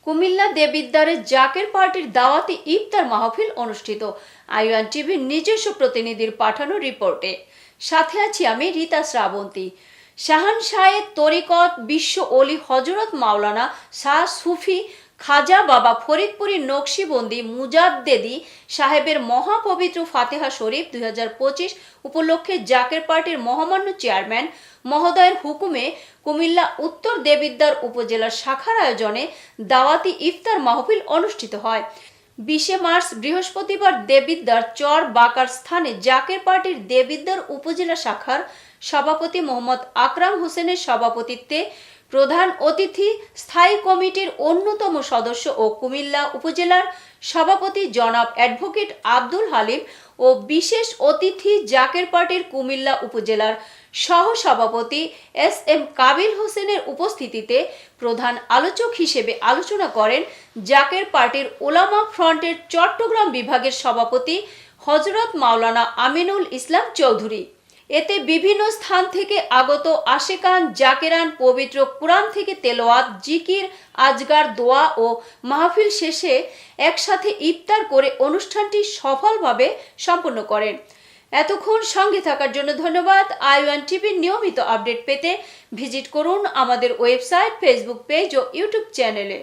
কুমিল্লা দেবিদ্বারে জাকের পার্টির দাওয়াতি ইফতার মাহফিল অনুষ্ঠিত। আইওয়ান টিভির নিজস্ব প্রতিনিধির পাঠানো রিপোর্টে সাথে আছি আমি রীতা শ্রাবন্তী। শাহানশাহের তরিকত বিশ্ব অলি হজরত মাওলানা শাহ সুফি খাজা বাবা ফরিদপুরী নকশিবন্দি মুজাদ্দেদি সাহেবের মহাপবিত্র ফাতেহা শরীফ 2025 উপলক্ষে জাকের পার্টির মহামান্য চেয়ারম্যান মহোদয়ের হুকুমে কুমিল্লা উত্তর দেবিদ্বার উপজেলার শাখার আয়োজনে দাওয়াতি ইফতার মাহফিল অনুষ্ঠিত হয়। 20 মার্চ বৃহস্পতিবার দেবিদ্বার চর বাকার স্থানে জাকের পার্টির দেবিদ্বার উপজেলা শাখার সভাপতি মোহাম্মদ আকরাম হোসেনের সভাপতিত্বে প্রধান অতিথি স্থায়ী কমিটির অন্যতম সদস্য ও কুমিল্লা উপজেলার সভাপতি জনাব অ্যাডভোকেট আব্দুল হালিম ও বিশেষ অতিথি জাকের পার্টির কুমিল্লা উপজেলার সহ সভাপতি এস.এম. কাবিল হোসেনের উপস্থিতিতে প্রধান আলোচক হিসেবে আলোচনা করেন জাকের পার্টির উলামা ফ্রন্টের চট্টগ্রাম বিভাগের সভাপতি হযরত মাওলানা আমিনুল ইসলাম চৌধুরী। এতে বিভিন্ন স্থান থেকে আগত আশেকান জাকেরান পবিত্র কুরআন থেকে তেলাওয়াত, জিকির, আজগার, দোয়া ও মাহফিল শেষে একসাথে ইফতার করে অনুষ্ঠানটি সফলভাবে সম্পন্ন করেন। এতক্ষণ সঙ্গে থাকার জন্য ধন্যবাদ। আইওয়ান টিভির নিয়মিত আপডেট পেতে ভিজিট করুন আমাদের ওয়েবসাইট, ফেসবুক পেজ ও ইউটিউব চ্যানেলে।